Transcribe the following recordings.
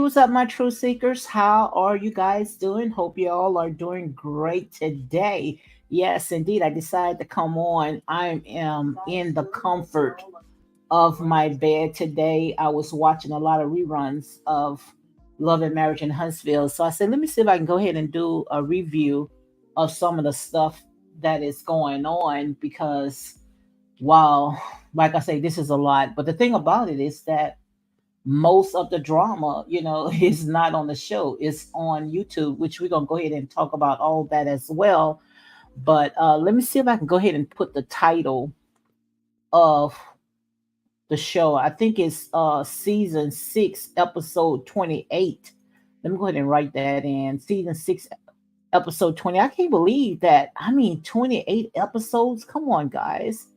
what's up, my true seekers? How are you guys doing? Hope you all are doing great today. Yes, indeed, I decided to come on. I am in the comfort of my bed today. I was watching a lot of reruns of Love and Marriage in Huntsville. So I said, let me see if I can go ahead and do a review of some of the stuff that is going on because, wow, like I say, this is a lot. But the thing about it is that most of the drama, is not on the show. It's on YouTube, which we're gonna go ahead and talk about all that as well. But let me see if I can go ahead and put the title of the show. I think it's season 6, episode 28. Let me go ahead and write that in. Season 6, episode 20. I can't believe that. I mean, 28 episodes. Come on, guys.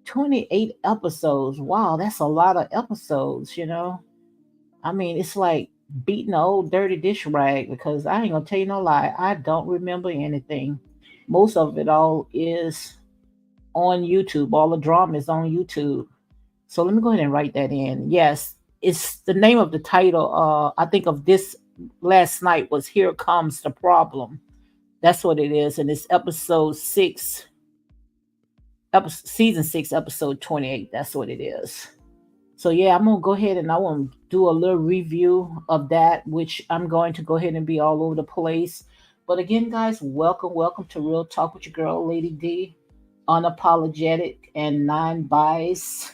28 episodes. Wow, that's a lot of episodes. I mean, it's like beating an old dirty dish rag because I ain't gonna tell you no lie. I don't remember anything. Most of it all is on YouTube. All the drama is on YouTube. So let me go ahead and write that in. Yes, it's the name of the title. I think of this last night was "Here Comes the Problem." That's what it is, and it's episode 6, season 6, episode 28. That's what it is. So yeah, I'm gonna go ahead and I want to do a little review of that, which I'm going to go ahead and be all over the place. But again, guys, welcome to Real Talk with your girl, Lady D, unapologetic and non-biased.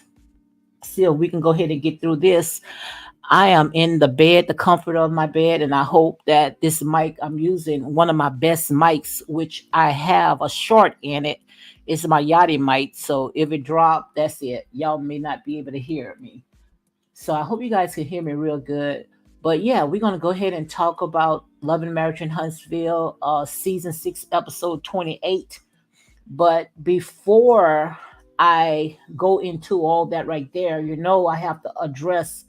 Still, we can go ahead and get through this. I am in the bed, the comfort of my bed, and I hope that this mic I'm using, one of my best mics, which I have a short in it. It's my Yachty mic. So if it dropped, that's it. Y'all may not be able to hear me. So I hope you guys can hear me real good. But yeah, we're gonna go ahead and talk about Love and Marriage in Huntsville, season 6, episode 28. But before I go into all that right there, I have to address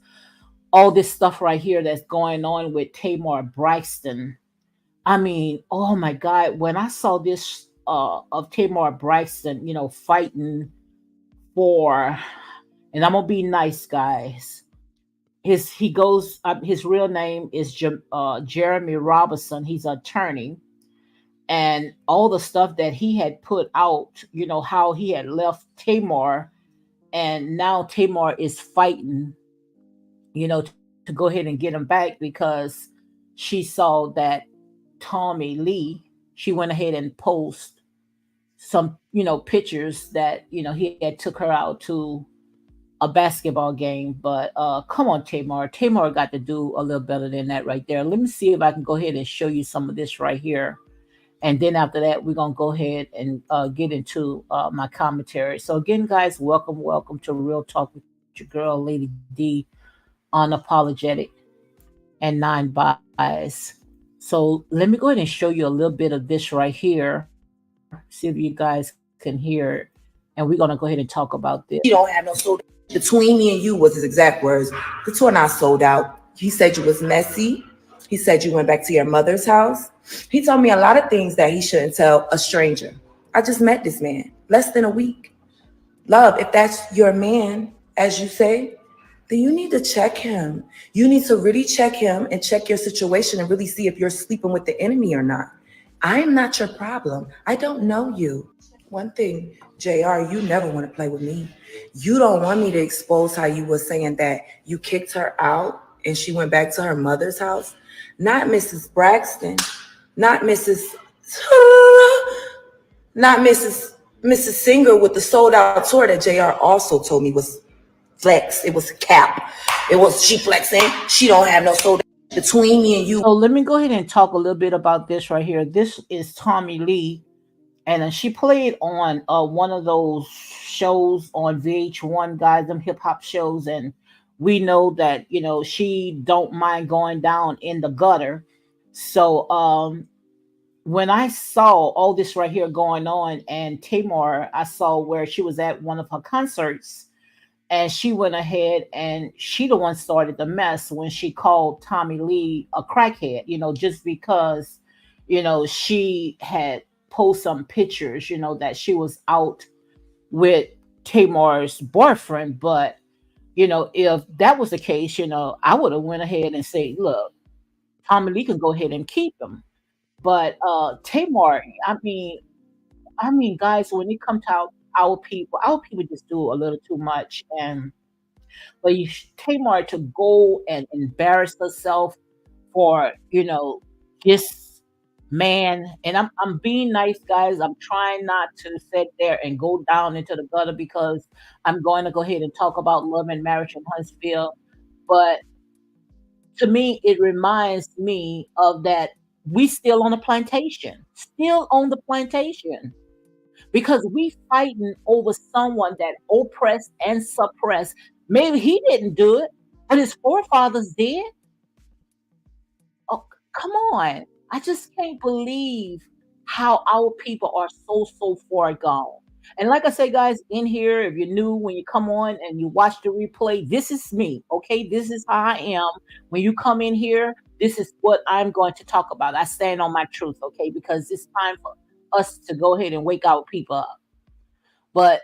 all this stuff right here that's going on with Tamar Braxton. I mean, oh my God, when I saw this of Tamar Braxton, fighting for, and I'm gonna be nice, guys. His real name is Jeremy Robinson. He's an attorney, and all the stuff that he had put out, how he had left Tamar, and now Tamar is fighting, to go ahead and get him back because she saw that Tommy Lee, she went ahead and post some, pictures that, he had took her out to a basketball game. But come on, Tamar. Tamar got to do a little better than that right there. Let me see if I can go ahead and show you some of this right here. And then after that, we're going to go ahead and get into my commentary. So again, guys, welcome to Real Talk with your girl, Lady D, unapologetic and non-biased. So let me go ahead and show you a little bit of this right here. See if you guys can hear it. And we're going to go ahead and talk about this. You don't have no soul. Between me and you was his exact words. The tour not sold out. He said you was messy. He said you went back to your mother's house. He told me a lot of things that he shouldn't tell a stranger. I just met this man less than a week. Love, if that's your man, as you say, then you need to check him. You need to really check him and check your situation and really see if you're sleeping with the enemy or not. I am not your problem. I don't know you. One thing, JR, you never want to play with me. You don't want me to expose how you were saying that you kicked her out and she went back to her mother's house. Not Mrs. Braxton, not Mrs. Not Mrs. Singer with the sold out tour that JR also told me was flex. It was cap. It was she flexing. She don't have no sold out. Between me and you. So let me go ahead and talk a little bit about this right here. This is Tommy Lee, and she played on one of those shows on VH1, guys, them hip hop shows, and we know that she don't mind going down in the gutter. So when I saw all this right here going on, and Tamar, I saw where she was at one of her concerts, and she went ahead and she the one started the mess when she called Tommy Lee a crackhead, just because, she had post some pictures, that she was out with Tamar's boyfriend. But If that was the case, I would have went ahead and say, look, Tommy Lee can go ahead and keep him. But Tamar, I mean, guys, when it comes to our people just do a little too much. And but Tamar to go and embarrass herself for this man. And I'm being nice, guys. I'm trying not to sit there and go down into the gutter because I'm going to go ahead and talk about love and marriage in Huntsville. But to me, it reminds me of that we still on the plantation, still on the plantation, because we fighting over someone that oppressed and suppressed. Maybe he didn't do it, but his forefathers did. Oh, come on. I just can't believe how our people are so far gone. And like I say, guys, in here, if you're new, when you come on and you watch the replay, this is me, okay? This is how I am. When you come in here, this is what I'm going to talk about. I stand on my truth, okay? Because it's time for us to go ahead and wake our people up. But,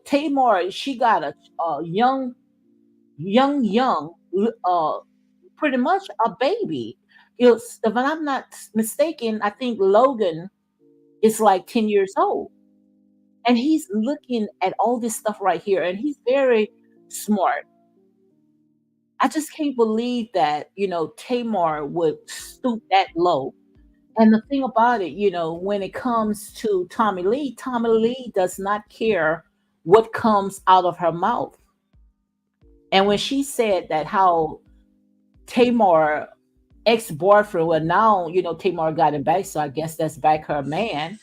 Tamar, she got a young, uh, pretty much a baby. If I'm not mistaken, I think Logan is like 10 years old. And he's looking at all this stuff right here, and he's very smart. I just can't believe that, Tamar would stoop that low. And the thing about it, when it comes to Tommy Lee does not care what comes out of her mouth. And when she said that how Tamar ex-boyfriend, well now, Tamar got him back, so I guess that's back her man,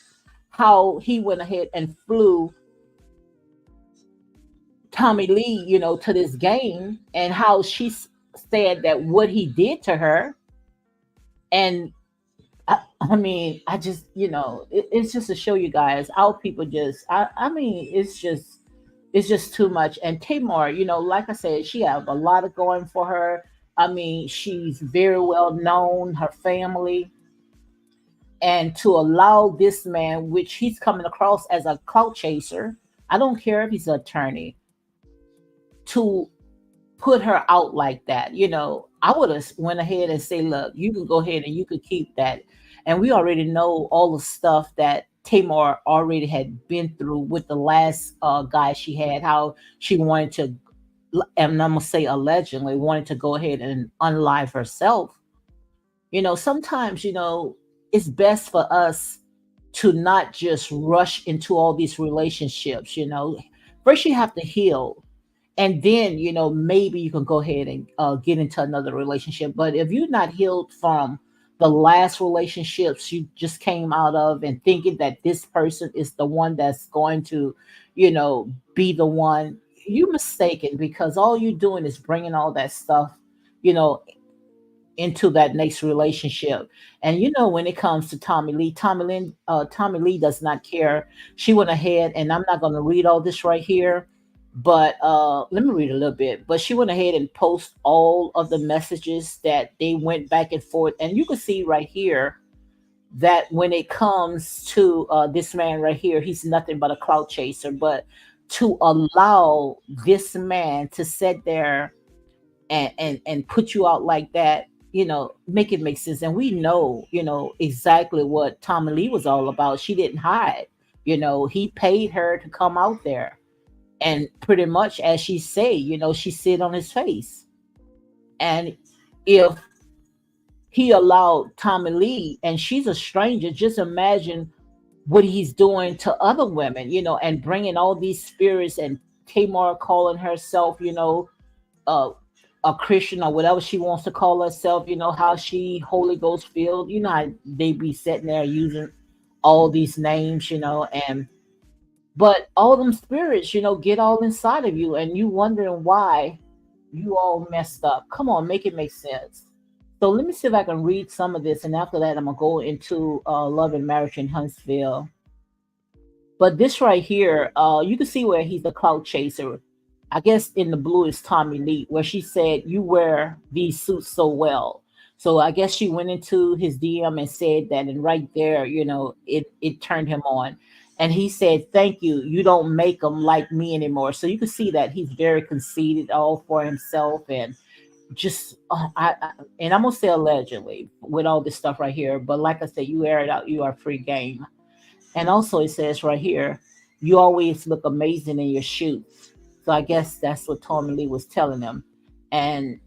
how he went ahead and flew Tommy Lee, to this game, and how she said that what he did to her. And I mean, I just, it's just to show you guys, our people just, I mean, it's just too much. And Tamar, like I said, she have a lot of going for her. I mean, she's very well known, her family, and to allow this man, which he's coming across as a clout chaser, I don't care if he's an attorney, to put her out like that. I would have went ahead and say, look, you can go ahead and you could keep that. And we already know all the stuff that Tamar already had been through with the last guy she had, how she wanted to, and I'm gonna say allegedly wanted to go ahead and unlive herself. Sometimes, it's best for us to not just rush into all these relationships. First you have to heal, and then maybe you can go ahead and get into another relationship. But if you're not healed from the last relationships you just came out of, and thinking that this person is the one that's going to you know be the one, you mistaken, because all you're doing is bringing all that stuff you know into that next relationship. And when it comes to Tommy Lee does not care. She went ahead, and I'm not going to read all this right here, but let me read a little bit. But she went ahead and post all of the messages that they went back and forth, and you can see right here that when it comes to this man right here, he's nothing but a clout chaser. But to allow this man to sit there and put you out like that, make it make sense. And we know, exactly what Tommy Lee was all about. She didn't hide. He paid her to come out there, and pretty much, as she say, she sit on his face. And if he allowed Tommy Lee, and she's a stranger, just imagine what he's doing to other women, and bringing all these spirits, and Tamar calling herself, uh, a Christian or whatever she wants to call herself, how she Holy Ghost filled, how they be sitting there using all these names, and but all them spirits, get all inside of you, and you wondering why you all messed up. Come on, make it make sense. So let me see if I can read some of this, and after that, I'm gonna go into love and marriage in Huntsville. But this right here, you can see where he's a cloud chaser. I guess in the blue is Tommy Lee, where she said, "You wear these suits so well." So I guess she went into his DM and said that, and right there, it turned him on. And he said, "Thank you. You don't make them like me anymore." So you can see that he's very conceited, all for himself, and just and I'm gonna say allegedly with all this stuff right here. But like I said, you air it out, you are free game. And also it says right here, you always look amazing in your shoots. So I guess that's what Tommy Lee was telling them. And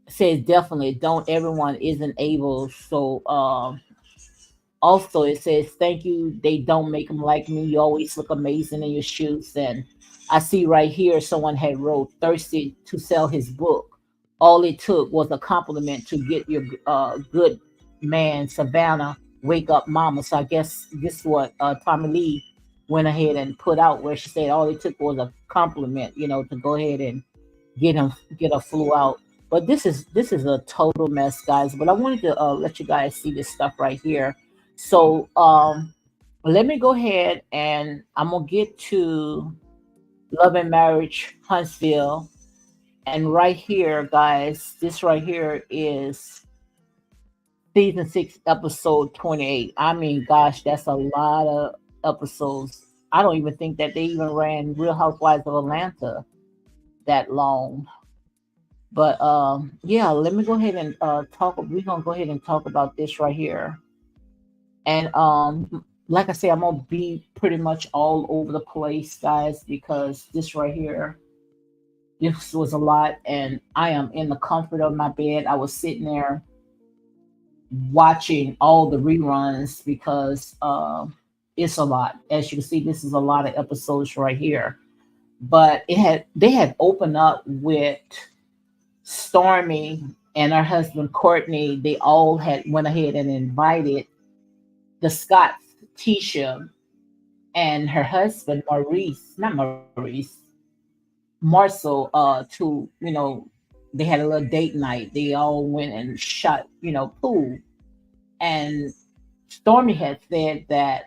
says definitely don't everyone isn't able. So also it says thank you. They don't make them like me. You always look amazing in your shoots. And I see right here someone had wrote thirsty to sell his book. All it took was a compliment to get your good man Savannah wake up mama. So I guess this is what Tommy Lee went ahead and put out, where she said all it took was a compliment, to go ahead and get him get her flew out. But this is a total mess, guys. But I wanted to let you guys see this stuff right here. So let me go ahead and I'm gonna get to Love and Marriage Huntsville. And right here, guys, this right here is season 6, episode 28. I mean, gosh, that's a lot of episodes. I don't even think that they even ran Real Housewives of Atlanta that long. But yeah, let me go ahead and talk. We're gonna go ahead and talk about this right here. And like I say, I'm gonna be pretty much all over the place, guys, because this right here, this was a lot, and I am in the comfort of my bed. I was sitting there watching all the reruns because it's a lot. As you can see, this is a lot of episodes right here. But they had opened up with Stormy and her husband Courtney. They all had went ahead and invited the Scotts, Tisha, and her husband Maurice, not Maurice, Marcel, to they had a little date night. They all went and shot pool, and Stormy had said that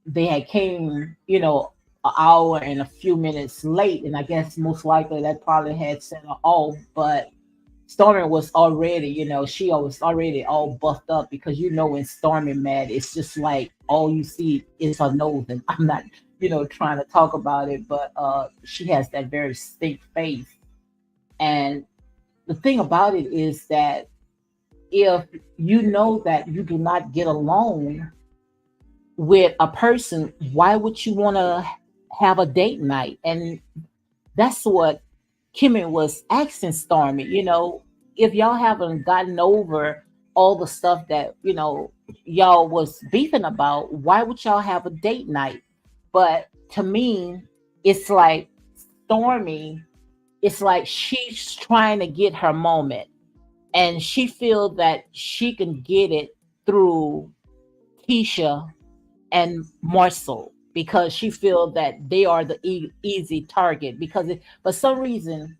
they had came an hour and a few minutes late, and I guess most likely that probably had sent her off, but Stormy was already, she was already all buffed up because when Stormy mad, it's just like all you see is her nose. And I'm not, trying to talk about it, but she has that very stink face. And the thing about it is that if you know that you do not get along with a person, why would you want to have a date night? And that's what Kimmy was asking Stormy, if y'all haven't gotten over all the stuff that, y'all was beefing about, why would y'all have a date night? But to me, it's like Stormy, it's like she's trying to get her moment, and she feels that she can get it through Keisha and Marcel because she feels that they are the easy target because for some reason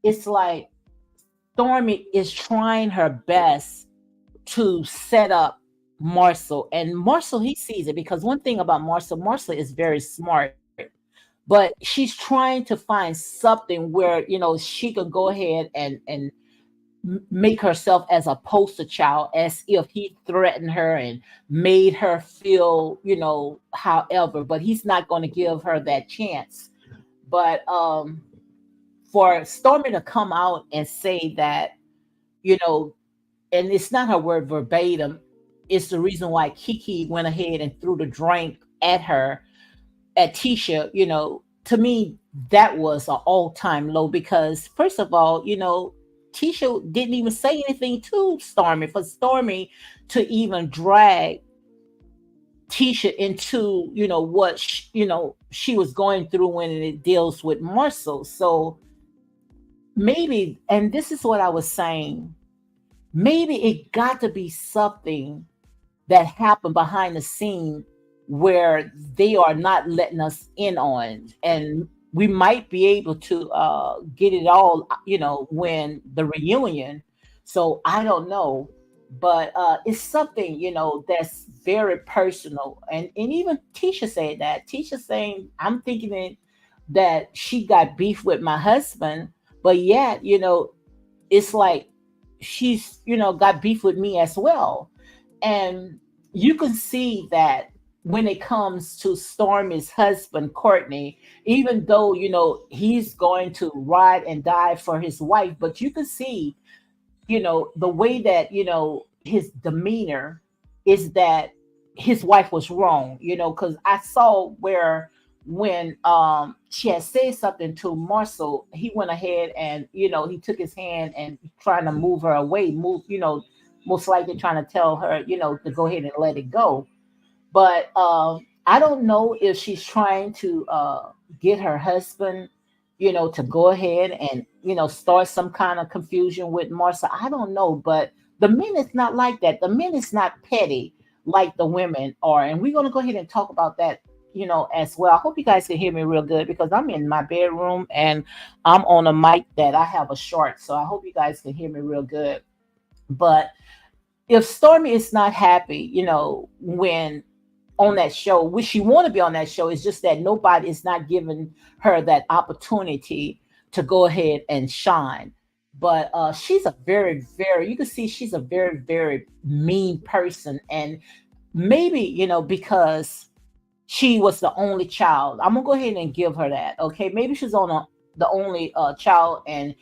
it's like Stormy is trying her best to set up Marcel, and Marcel he sees it because one thing about Marcel is very smart, but she's trying to find something where she could go ahead and make herself as a poster child, as if he threatened her and made her feel however, but he's not going to give her that chance. But for Stormy to come out and say that, you know, and it's not her word verbatim, it's the reason why Kiki went ahead and threw the drink at her, at Tisha, to me, that was an all time low because, first of all, Tisha didn't even say anything to Stormy. For Stormy to even drag Tisha into, what, she was going through when it deals with Marcel. So maybe, and this is what I was saying, maybe it got to be something that happened behind the scene where they are not letting us in on, and we might be able to get it all when the reunion. So I don't know, but it's something that's very personal, and even Tisha said that. Tisha saying, I'm thinking that she got beef with my husband, but yet it's like she's got beef with me as well. And you can see that when it comes to Stormy's husband, Courtney, even though, he's going to ride and die for his wife, but you can see, the way that, his demeanor is that his wife was wrong, because I saw where when she had said something to Marcel, he went ahead and, he took his hand and trying to move her away, most likely trying to tell her, to go ahead and let it go. But I don't know if she's trying to get her husband, to go ahead and, start some kind of confusion with Marcia. I don't know, but the men is not like that. The men is not petty like the women are. And we're going to go ahead and talk about that, as well. I hope you guys can hear me real good because I'm in my bedroom and I'm on a mic that I have a short. So I hope you guys can hear me real good. But if Stormy is not happy, when on that show, which she want to be on that show, it's just that nobody is not giving her that opportunity to go ahead and shine. But she's a very, very, you can see she's a very, very mean person. And maybe, because she was the only child, I'm going to go ahead and give her that. Okay. Maybe she's the only child, and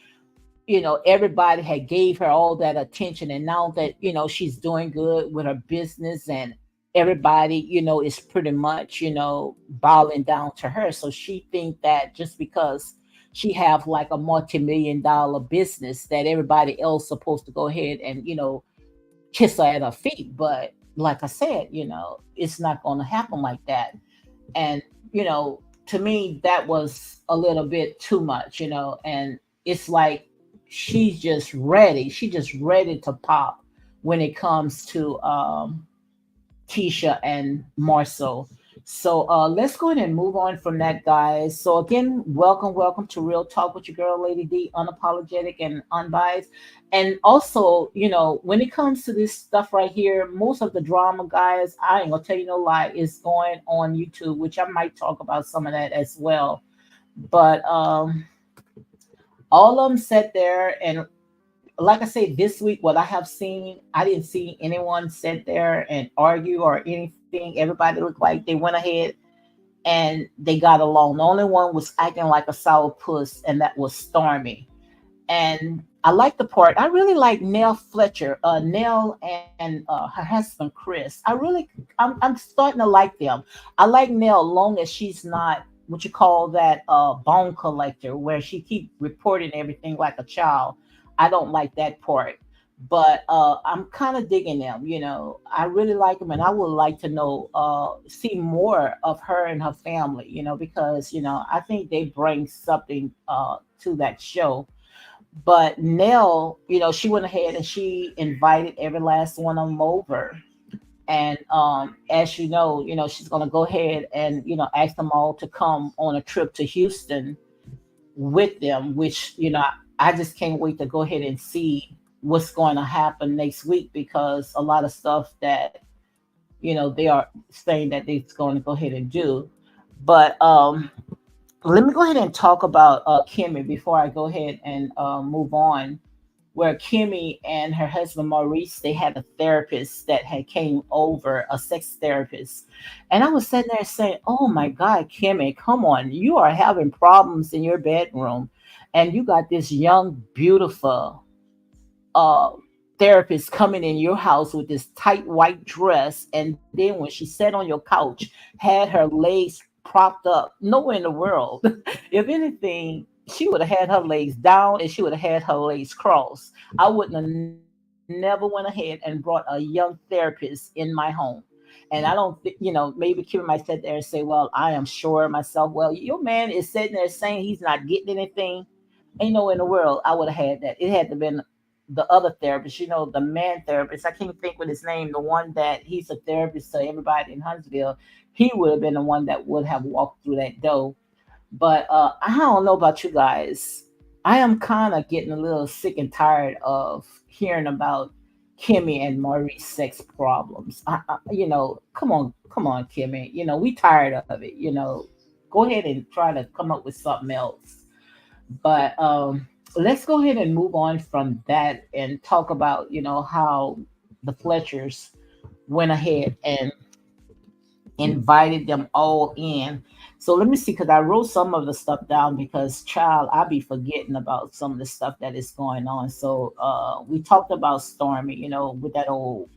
everybody had gave her all that attention, and now that she's doing good with her business, and everybody is pretty much bowing down to her, so she think that just because she have like a multi-million-dollar business that everybody else supposed to go ahead and kiss her at her feet. But like I said, it's not going to happen like that. And to me that was a little bit too much, and it's like she's just ready to pop when it comes to Tisha and Marcel. So let's go ahead and move on from that, guys. So again, welcome to Real Talk with your girl, Lady D, unapologetic and unbiased. And also, when it comes to this stuff right here, most of the drama, guys, I ain't gonna tell you no lie, is going on YouTube, which I might talk about some of that as well. But all of them sat there, and like I said, this week, what I have seen, I didn't see anyone sit there and argue or anything. Everybody looked like they went ahead and they got along. The only one was acting like a sour puss, and that was Stormy. And I like the part. I really like Nell Fletcher, Nell and her husband Chris. I'm starting to like them. I like Nell long as she's not what you call that bone collector, where she keep reporting everything like a child. I don't like that part. But I'm kind of digging them. I really like them, and I would like to know, see more of her and her family. Because I think they bring something to that show. But Nell, she went ahead and she invited every last one of them over. And as she's going to go ahead and, ask them all to come on a trip to Houston with them, which, I just can't wait to go ahead and see what's going to happen next week, because a lot of stuff that, they are saying that they're going to go ahead and do. But let me go ahead and talk about Kimmy before I go ahead and move on. Where Kimmy and her husband Maurice, they had a therapist that had came over, a sex therapist, and I was sitting there saying, "Oh my God, Kimmy, come on! You are having problems in your bedroom, and you got this young, beautiful uh therapist coming in your house with this tight white dress, and then when she sat on your couch, had her legs propped up. Nowhere in the world, if anything, she would have had her legs down and she would have had her legs crossed. I wouldn't have never went ahead and brought a young therapist in my home. And I don't maybe Kim might sit there and say, well, I am sure myself. Well, your man is sitting there saying he's not getting anything. Ain't no in the world I would have had that. It had to been the other therapist, the man therapist. I can't think with his name, the one that he's a therapist to everybody in Huntsville. He would have been the one that would have walked through that door. But I don't know about you guys. I am kind of getting a little sick and tired of hearing about Kimmy and Maurice's sex problems. Come on, Kimmy. We tired of it. Go ahead and try to come up with something else. But let's go ahead and move on from that and talk about how the Fletchers went ahead and invited them all in. So let me see, because I wrote some of the stuff down because, child, I be forgetting about some of the stuff that is going on. So we talked about Stormy, with that old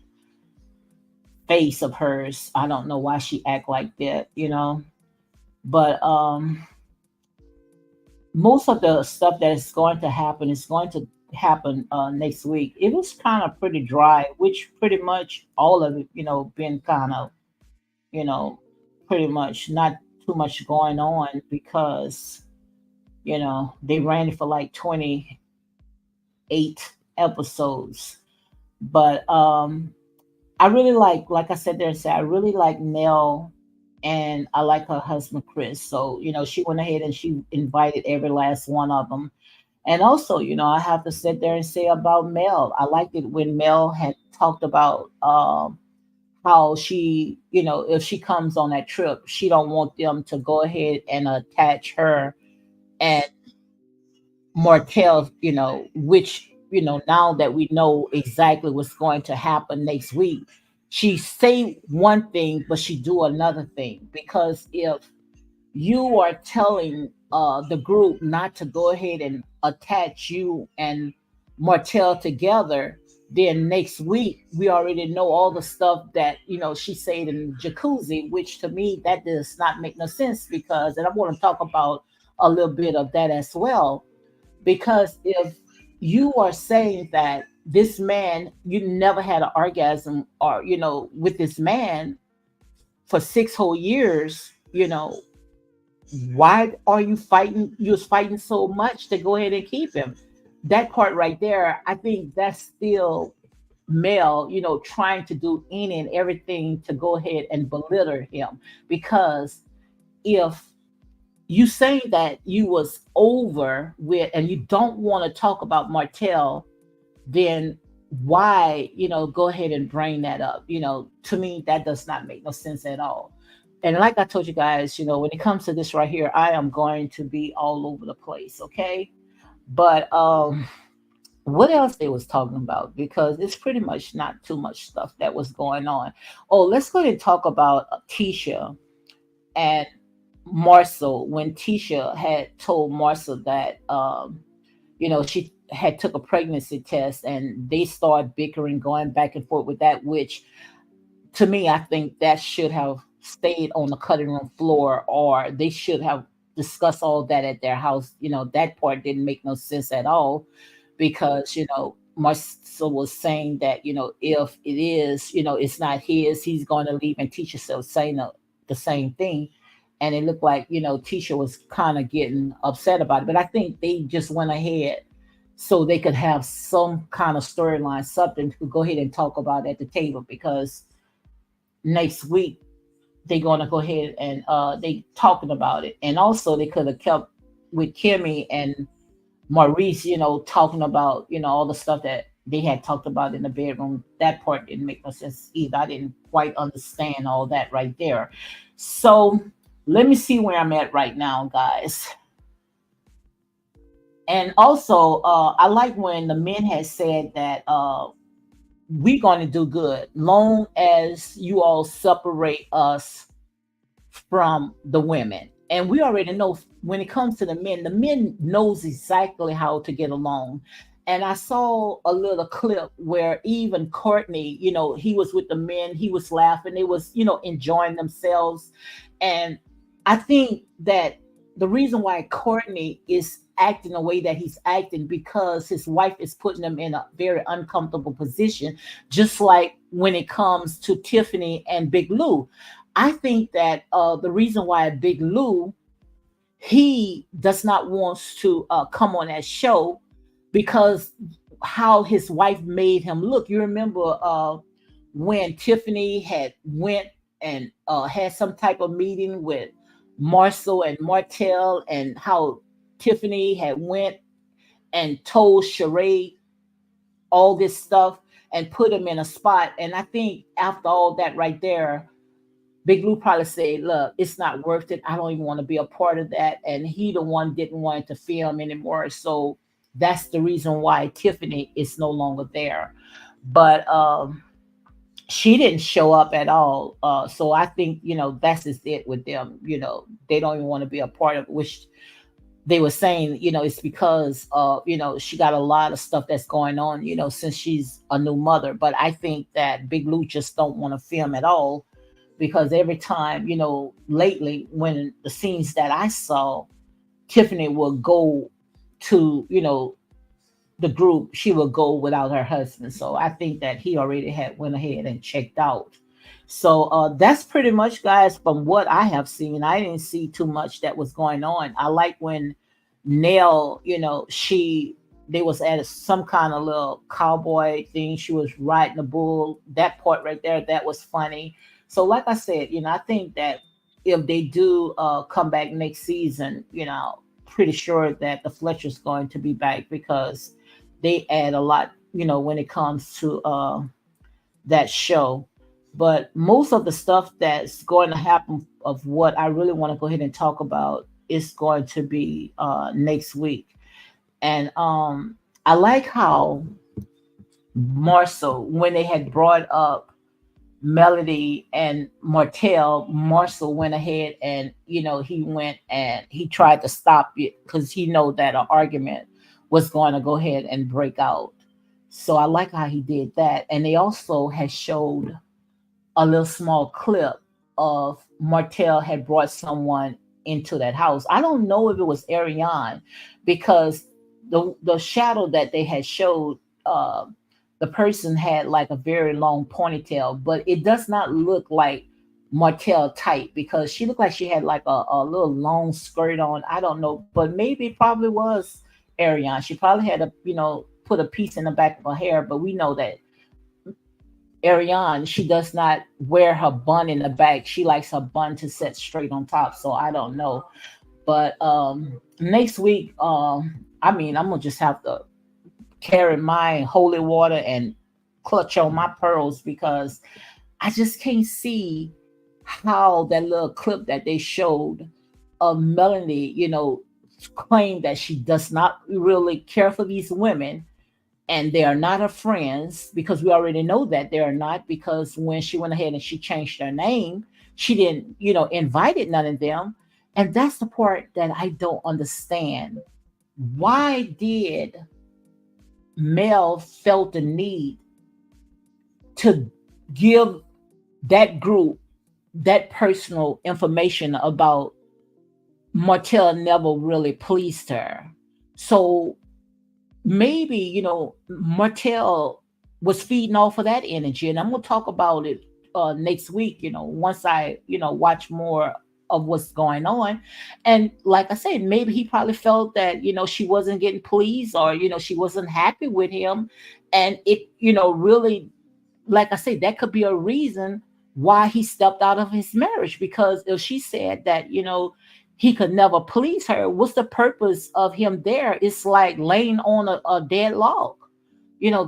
face of hers. I don't know why she act like that. But most of the stuff that is going to happen is going to happen next week. It was kind of pretty dry, which pretty much all of it, been kind of, you know, pretty much not too much going on because, they ran it for like 28 episodes. But I really like I said there, I really like Nell and I like her husband Chris. So, she went ahead and she invited every last one of them. And also, I have to sit there and say about Mel. I liked it when Mel had talked about how she, if she comes on that trip, she don't want them to go ahead and attach her and Martell, which, now that we know exactly what's going to happen next week, she say one thing, but she do another thing. Because if you are telling the group not to go ahead and attach you and Martell together, then next week we already know all the stuff that she said in jacuzzi, which to me that does not make no sense. Because, and I want to talk about a little bit of that as well, because if you are saying that this man, you never had an orgasm or with this man for 6 whole years, why are you fighting? You was fighting so much to go ahead and keep him. That part right there, I think that's still Mel, trying to do any and everything to go ahead and belittle him. Because if you saying that you was over with and you don't want to talk about Martell, then why, go ahead and bring that up? To me, that does not make no sense at all. And like I told you guys, when it comes to this right here, I am going to be all over the place, okay? But what else they was talking about? Because it's pretty much not too much stuff that was going on. Oh, let's go ahead and talk about Tisha and Marcel, when Tisha had told Marcel that she had took a pregnancy test, and they started bickering, going back and forth with that, which to me, I think that should have stayed on the cutting room floor, or they should have discussed all that at their house. That part didn't make no sense at all. Because, Marcel was saying that, if it is, it's not his, he's going to leave, and Tisha still saying the same thing. And it looked like, Tisha was kind of getting upset about it. But I think they just went ahead so they could have some kind of storyline, something to go ahead and talk about at the table. Because next week they're going to go ahead and they talking about it. And also they could have kept with Kimmy and Maurice, talking about, all the stuff that they had talked about in the bedroom. That part didn't make no sense either. I didn't quite understand all that right there. So let me see where I'm at right now, guys. And also, I like when the men had said that we're going to do good long as you all separate us from the women. And we already know when it comes to the men knows exactly how to get along. And I saw a little clip where even Courtney, he was with the men, he was laughing, they was, enjoying themselves. And I think that the reason why Courtney is acting the way that he's acting, because his wife is putting him in a very uncomfortable position, just like when it comes to Tiffany and Big Lou. I think that the reason why Big Lou, he does not want to come on that show, because how his wife made him look. You remember when Tiffany had went and had some type of meeting with Marcel and Martell, and how Tiffany had went and told Sheree all this stuff and put him in a spot. And I think after all that right there, Big Lou probably said, "Look, it's not worth it. I don't even want to be a part of that." And he, the one, didn't want to film anymore. So that's the reason why Tiffany is no longer there. But she didn't show up at all. So I think, that's just it with them. They don't even want to be a part of it, which they were saying, it's because she got a lot of stuff that's going on, since she's a new mother. But I think that Big Lou just don't want to film at all, because every time, lately, when the scenes that I saw, Tiffany will go to, the group, she will go without her husband. So I think that he already had went ahead and checked out. So that's pretty much, guys, from what I have seen. I didn't see too much that was going on. I like when Nell, she they was at some kind of little cowboy thing. She was riding a bull. That part right there, that was funny. So like I said, I think that if they do come back next season, pretty sure that the Fletcher's going to be back, because they add a lot, when it comes to that show. But most of the stuff that's going to happen, of what I really want to go ahead and talk about, is going to be next week. And I like how Marcel, when they had brought up Melody and Martell, Marcel went ahead and, he went and he tried to stop it, because he know that an argument was going to go ahead and break out. So I like how he did that. And they also had showed a little small clip of Martell had brought someone into that house. I don't know if it was Ariane, because the shadow that they had showed, uh, the person had like a very long ponytail, but it does not look like Martell type, because she looked like she had like a little long skirt on. I don't know, but maybe it probably was Ariane. She probably had put a piece in the back of her hair, but we know that Ariane, she does not wear her bun in the back. She likes her bun to set straight on top. So I don't know. But next week, I mean, I'm gonna just have to carry my holy water and clutch on my pearls, because I just can't see how that little clip that they showed of Melanie, claim that she does not really care for these women, and they are not her friends, because we already know that they are not, because when she went ahead and she changed her name, she didn't, invited none of them. And that's the part that I don't understand. Why did Mel felt the need to give that group that personal information about Martell never really pleased her? So maybe, Martell was feeding off of that energy. And I'm going to talk about it next week, once I, watch more of what's going on. And like I said, maybe he probably felt that, she wasn't getting pleased, or, she wasn't happy with him. And it, really, like I said, that could be a reason why he stepped out of his marriage. Because if she said that, he could never please her, what's the purpose of him there? It's like laying on a dead log.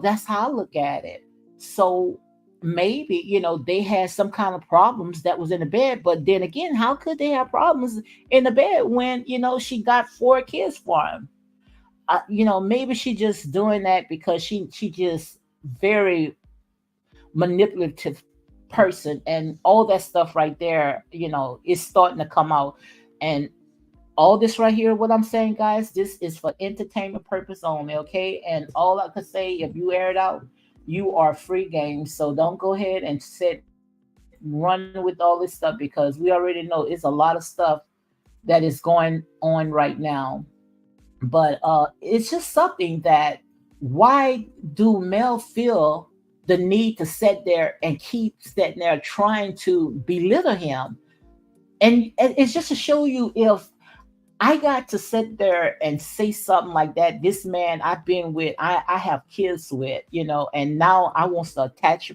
That's how I look at it. So maybe, they had some kind of problems that was in the bed. But then again, how could they have problems in the bed when, she got 4 kids for him? Maybe she just doing that because she just very manipulative person, and all that stuff right there, is starting to come out. And all this right here, what I'm saying, guys, this is for entertainment purpose only, okay? And all I could say, if you air it out, you are free game. So don't go ahead and sit running with all this stuff, because we already know it's a lot of stuff that is going on right now. But it's just something that, why do Mel feel the need to sit there and keep sitting there trying to belittle him? And it's just to show you, if I got to sit there and say something like that, this man I've been with, I have kids with, and now I want to attach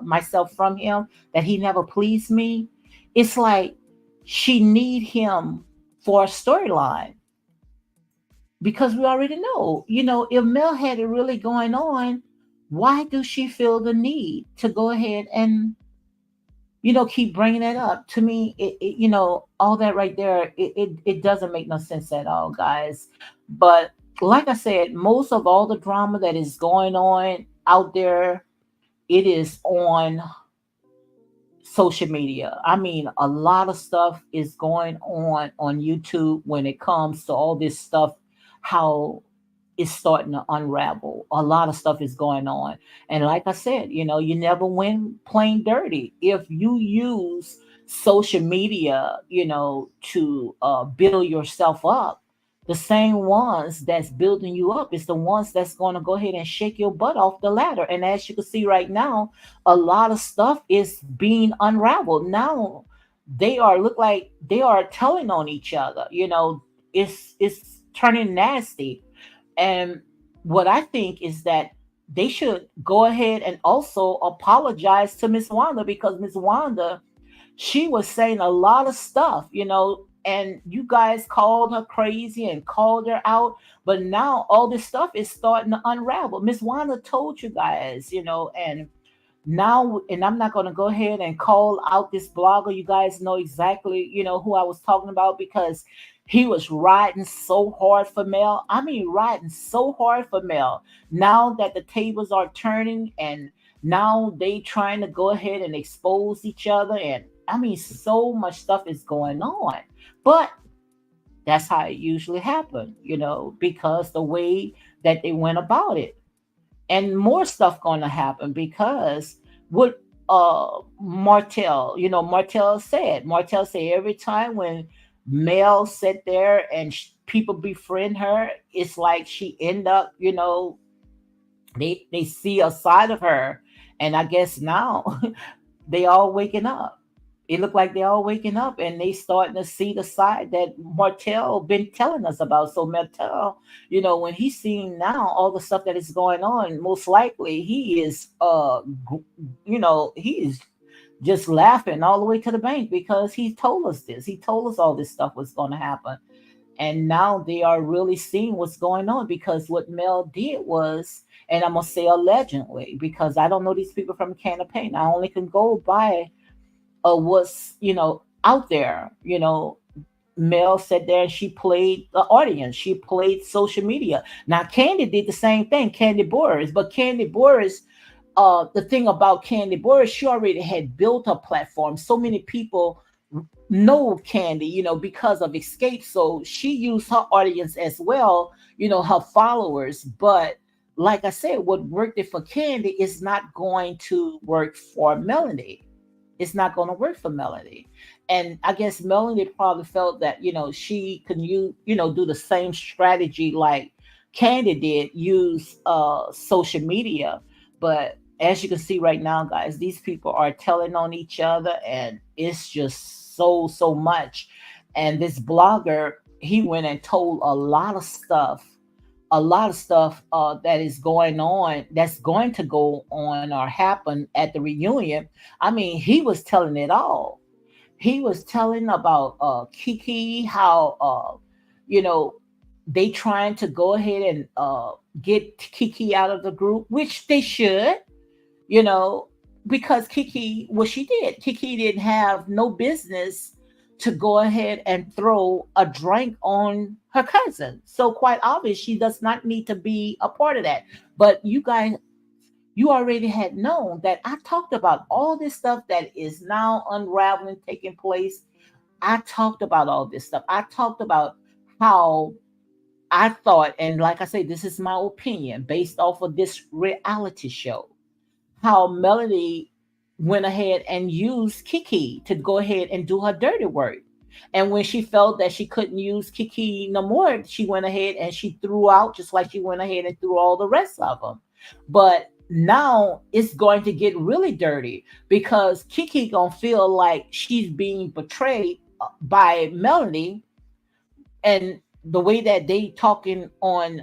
myself from him, that he never pleased me. It's like she need him for a storyline, because we already know, if Mel had it really going on, why do she feel the need to go ahead and, keep bringing that up? To me, all that right there, it doesn't make no sense at all, guys. But like I said, most of all the drama that is going on out there, it is on. social media. I mean, a lot of stuff is going on YouTube when it comes to all this stuff, how it's starting to unravel. A lot of stuff is going on. And like I said, you never win playing dirty. If you use social media, to build yourself up, the same ones that's building you up is the ones that's going to go ahead and shake your butt off the ladder. And as you can see right now, a lot of stuff is being unraveled. Now they are look like they are telling on each other. It's turning nasty. And what I think is that they should go ahead and also apologize to Miss Wanda, because Miss Wanda, she was saying a lot of stuff, and you guys called her crazy and called her out. But now all this stuff is starting to unravel. Miss Wanda told you guys, and now, and I'm not going to go ahead and call out this blogger. You guys know exactly, who I was talking about, because he was riding so hard for Mel. I mean, riding so hard for Mel. Now that the tables are turning, and now they trying to go ahead and expose each other, and I mean, so much stuff is going on. But that's how it usually happened, because the way that they went about it. And more stuff gonna happen, because what Martell said every time when Mel sit there and people befriend her, it's like she end up, they see a side of her. And I guess now they all waking up. It looked like they all waking up, and they starting to see the side that Martell been telling us about. So Martell, when he's seeing now all the stuff that is going on, most likely he is he is just laughing all the way to the bank, because he told us this. He told us all this stuff was going to happen. And now they are really seeing what's going on, because what Mel did was, and I'm gonna say allegedly, because I don't know these people from Can of Paint. I only can go by what's out there. Mel sat there and she played the audience. She played social media. Now Candy did the same thing, Candy Boris. But Candy Boris, the thing about Candy Boris, she already had built a platform. So many people know Candy, because of Escape. So she used her audience as well, her followers. But like I said, what worked it for Candy is not going to work for Melanie. It's not going to work for Melanie. And I guess Melanie probably felt that, she can do the same strategy like Candy did, use social media. But as you can see right now, guys, these people are telling on each other, and it's just so much. And this blogger, he went and told a lot of stuff that is going on, that's going to go on or happen at the reunion. I mean, he was telling it all. He was telling about Kiki, how you know they trying to go ahead and get Kiki out of the group, which they should, you know, because Kiki, what she did, Kiki didn't have no business to go ahead and throw a drink on her cousin. So quite obvious, she does not need to be a part of that. But you guys, you already had known that I talked about all this stuff that is now unraveling, taking place. I talked about all this stuff. I talked about how I thought, and like I say, this is my opinion based off of this reality show, how Melody went ahead and used Kiki to go ahead and do her dirty work. And when she felt that she couldn't use Kiki no more, she went ahead and she threw out, just like she went ahead and threw all the rest of them. But now it's going to get really dirty, because Kiki gonna feel like she's being betrayed by Melody, and the way that they talking on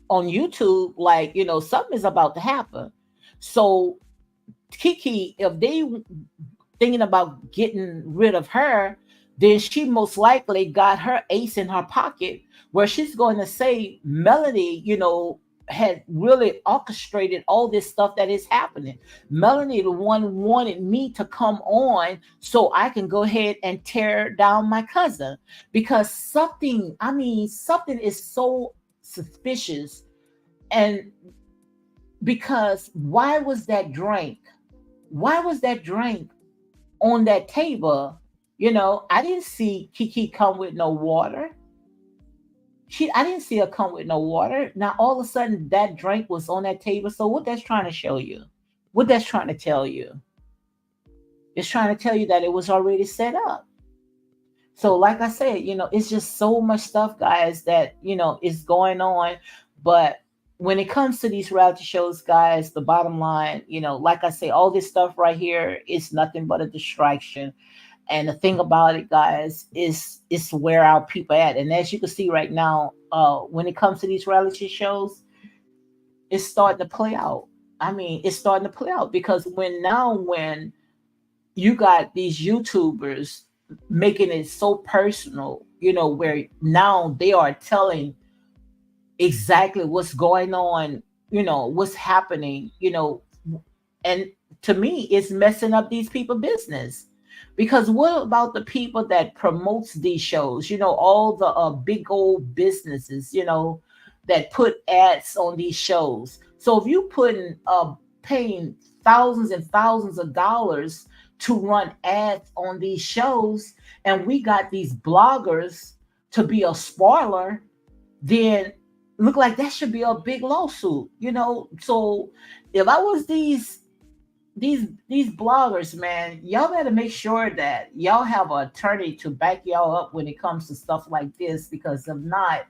YouTube, like, something is about to happen. So Kiki, if they thinking about getting rid of her, then she most likely got her ace in her pocket, where she's going to say Melody, had really orchestrated all this stuff that is happening. Melanie, the one wanted me to come on so I can go ahead and tear down my cousin, because something, I mean, something is so suspicious. And because why was that drink? Why was that drink on that table? I didn't see Kiki come with no water. I didn't see her come with no water. Now all of a sudden that drink was on that table. So what that's trying to show you? What that's trying to tell you? It's trying to tell you that it was already set up. So like I said, it's just so much stuff, guys, that is going on. But when it comes to these reality shows, guys, the bottom line, like I say, all this stuff right here is nothing but a distraction. And the thing about it, guys, is where our people at. And as you can see right now, when it comes to these reality shows, it's starting to play out. I mean, it's starting to play out because when you got these YouTubers making it so personal, where now they are telling exactly what's going on, what's happening, and to me, it's messing up these people' business. Because what about the people that promotes these shows? All the big old businesses, that put ads on these shows. So if you putting paying thousands and thousands of dollars to run ads on these shows, and we got these bloggers to be a spoiler, then look like that should be a big lawsuit. So if I was these bloggers, man, y'all better make sure that y'all have an attorney to back y'all up when it comes to stuff like this, because if not,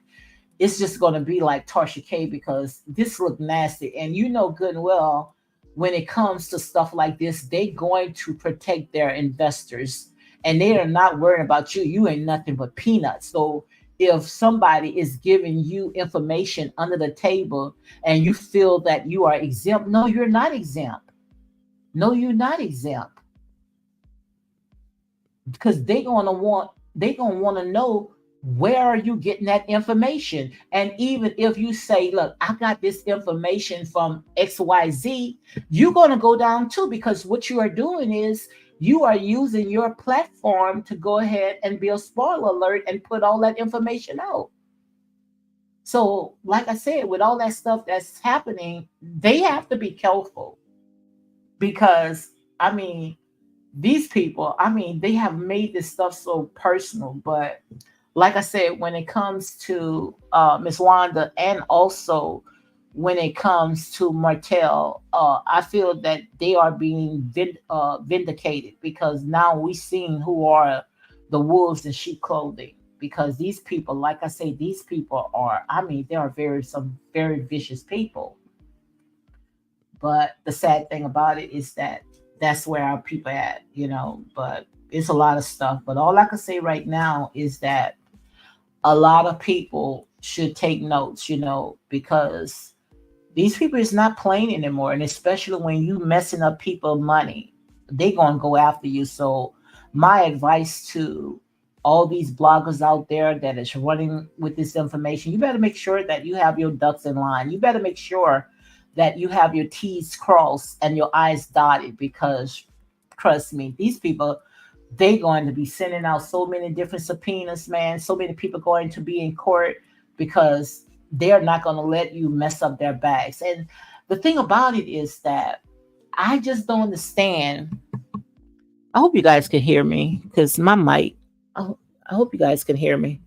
it's just going to be like Tarsha K, because this look nasty. And you know good and well, when it comes to stuff like this, they going to protect their investors, and they are not worrying about you. You ain't nothing but peanuts. So if somebody is giving you information under the table and you feel that you are exempt, no, you're not exempt. No, you're not exempt, because they gonna want to know, where are you getting that information? And even if you say, look, I got this information from XYZ, you're gonna go down too, because what you are doing is you are using your platform to go ahead and be a spoiler alert and put all that information out. So, like I said, with all that stuff that's happening, they have to be careful, because I mean, these people, I mean, they have made this stuff so personal. But like I said, when it comes to Miss Wanda, and also when it comes to Martell, I feel that they are being vindicated, because now we seen who are the wolves in sheep clothing. Because these people, like I say, these people are, I mean, they are some very vicious people. But the sad thing about it is that that's where our people at. But it's a lot of stuff. But all I can say right now is that a lot of people should take notes, because these people is not playing anymore. And especially when you messing up people money, they gonna go after you. So my advice to all these bloggers out there that is running with this information, you better make sure that you have your ducks in line. You better make sure that you have your T's crossed and your I's dotted, because trust me, these people, they going to be sending out so many different subpoenas, man. So many people going to be in court, because they're not going to let you mess up their bags. And the thing about it is that I just don't understand. I hope you guys can hear me, because my mic, I, I hope you guys can hear me.